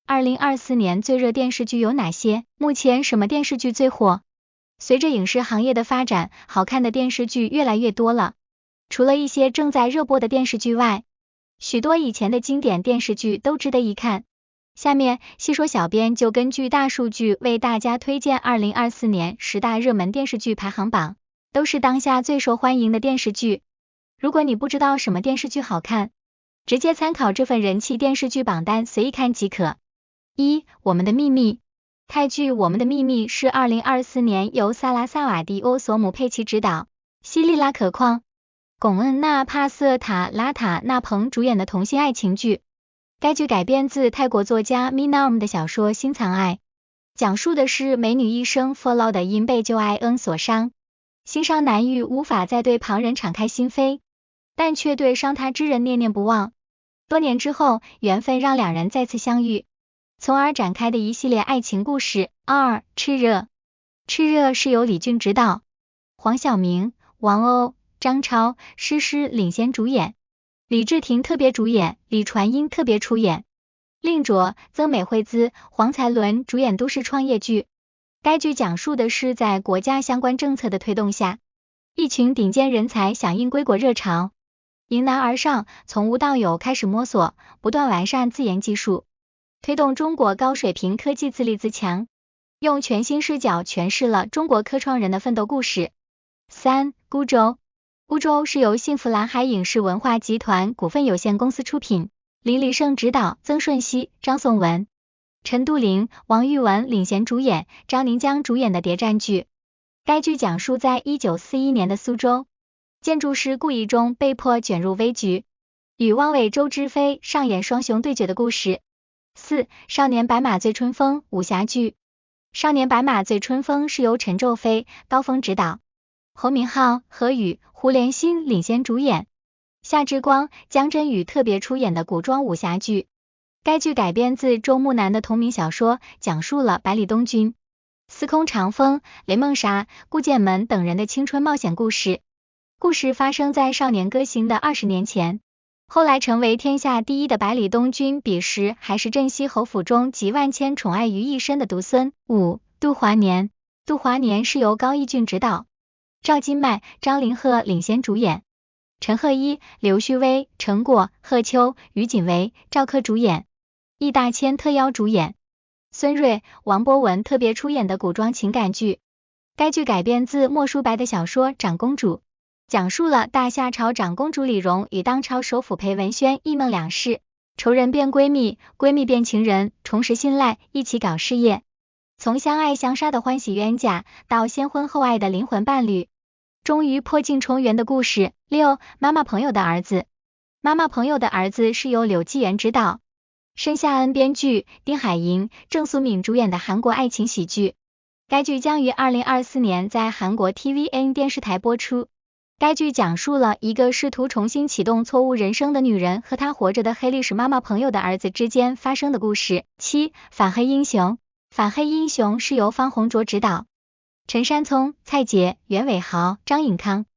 2024年最热电视剧有哪些？目前什么电视剧最火？随着影视行业的发展，好看的电视剧越来越多了。除了一些正在热播的电视剧外，许多以前的经典电视剧都值得一看。下面细说小编就根据大数据为大家推荐2024年10大热门电视剧排行榜，都是当下最受欢迎的电视剧。如果你不知道什么电视剧好看，直接参考这份人气电视剧榜单随意看即可。1. 我们的秘密。泰剧《我们的秘密》是2024年由萨拉萨瓦迪欧索姆佩奇执导，希利拉可矿、巩恩娜帕瑟塔拉塔纳蓬主演的同性爱情剧。该剧改编自泰国作家 Minam 的小说《心藏爱》，讲述的是美女一生 follow 的因被旧爱恩所伤，心伤难愈，无法再对旁人敞开心扉，但却对伤他之人念念不忘。多年之后，缘分让两人再次相遇，从而展开的一系列爱情故事。2. 炽热。炽热是由李俊执导，黄晓明、王鸥、张超、诗诗领衔主演，李治廷特别主演，李传英特别出演，令卓、曾美惠孜、黄才伦主演都市创业剧。该剧讲述的是在国家相关政策的推动下，一群顶尖人才响应归国热潮，迎难而上，从无到有开始摸索，不断完善自研技术，推动中国高水平科技自立自强，用全新视角诠释了中国科创人的奋斗故事。3. 孤舟。孤舟是由幸福蓝海影视文化集团股份有限公司出品，林立胜执导，曾舜晞、张颂文、陈都灵、王玉雯领衔主演，张宁江主演的谍战剧。该剧讲述在1941年的苏州，建筑师顾颐中被迫卷入危局，与汪伪周知飞上演双雄对决的故事。4. 少年白马醉春风武侠剧。少年白马醉春风是由陈宙飞、高峰执导，侯明昊、何宇、胡连新领衔主演，夏之光、姜真宇特别出演的古装武侠剧。该剧改编自周慕南的同名小说，讲述了百里东军、司空长风、雷梦莎、顾剑门等人的青春冒险故事。故事发生在少年歌行的20年前，后来成为天下第一的百里东军，彼时还是镇西侯府中集万千宠爱于一身的独孙。5. 杜华年。杜华年是由高逸俊执导，赵今麦、张凌赫领衔主演，陈赫一、刘旭威、陈果、贺秋、于锦维、赵克主演，易大千特邀主演，孙瑞、王博文特别出演的古装情感剧。该剧改编自莫书白的小说《长公主》，讲述了大夏朝长公主李荣与当朝首辅裴文轩一梦两世，仇人变闺蜜，闺蜜变情人，重拾信赖，一起搞事业。从相爱相杀的欢喜冤家，到先婚后爱的灵魂伴侣，终于破镜重圆的故事。6. 妈妈朋友的儿子。妈妈朋友的儿子是由柳纪元执导，申夏恩编剧，丁海寅、郑素敏主演的韩国爱情喜剧。该剧将于2024年在韩国 TVN 电视台播出。该剧讲述了一个试图重新启动错误人生的女人和她活着的黑历史妈妈朋友的儿子之间发生的故事。7. 反黑英雄。反黑英雄是由方宏卓执导，陈山聪、蔡洁、袁伟豪、张颖康、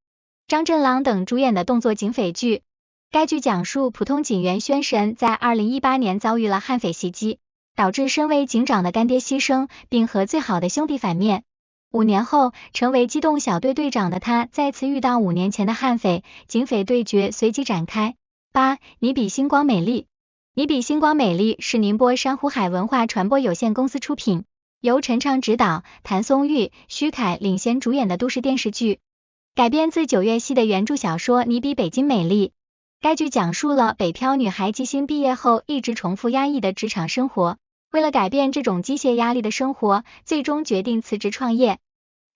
张振朗等主演的动作警匪剧。该剧讲述普通警员宣神在2018年遭遇了悍匪袭击，导致身为警长的干爹牺牲，并和最好的兄弟反面。5年后，成为机动小队队长的他再次遇到5年前的悍匪，警匪对决随即展开。8. 你比星光美丽。你比星光美丽是宁波珊瑚海文化传播有限公司出品，由陈畅执导，谭松韵、徐凯领衔主演的都市电视剧，改编自9月溪的原著小说《你比北京美丽》。该剧讲述了北漂女孩即兴毕业后一直重复压抑的职场生活，为了改变这种机械压力的生活，最终决定辞职创业。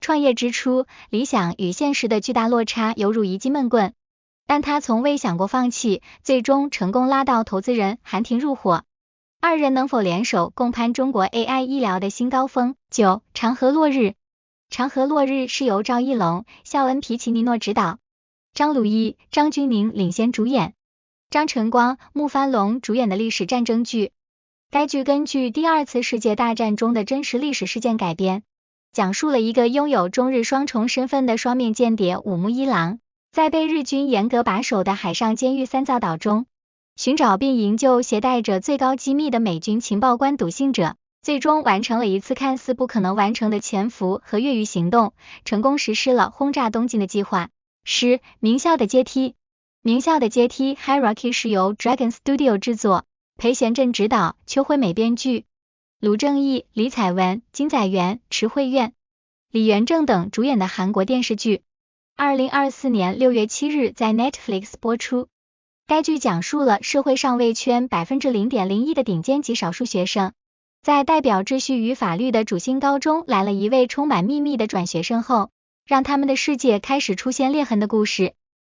创业之初，理想与现实的巨大落差犹如一记闷棍，但他从未想过放弃，最终成功拉到投资人韩婷入伙。二人能否联手共攀中国 AI 医疗的新高峰？9. 长河落日。长河落日是由赵一龙、肖恩皮奇尼诺执导，张鲁一、张钧甯领衔主演，张晨光、穆帆龙主演的历史战争剧。该剧根据第2次世界大战中的真实历史事件改编，讲述了一个拥有中日双重身份的双面间谍武木一郎，在被日军严格把守的海上监狱三造岛中，寻找并营救携带着最高机密的美军情报官笃信者，最终完成了一次看似不可能完成的潜伏和越狱行动，成功实施了轰炸东京的计划。10. 名校的阶梯。名校的阶梯 Hierarchy 是由 Dragon Studio 制作，裴贤镇执导，邱惠美编剧，卢正义、李彩雯、金载元、池慧苑、李元正等主演的韩国电视剧。2024年6月7日在 Netflix 播出。该剧讲述了社会上位圈 0.01% 的顶尖极少数学生，在代表秩序与法律的主星高中来了一位充满秘密的转学生后，让他们的世界开始出现裂痕的故事。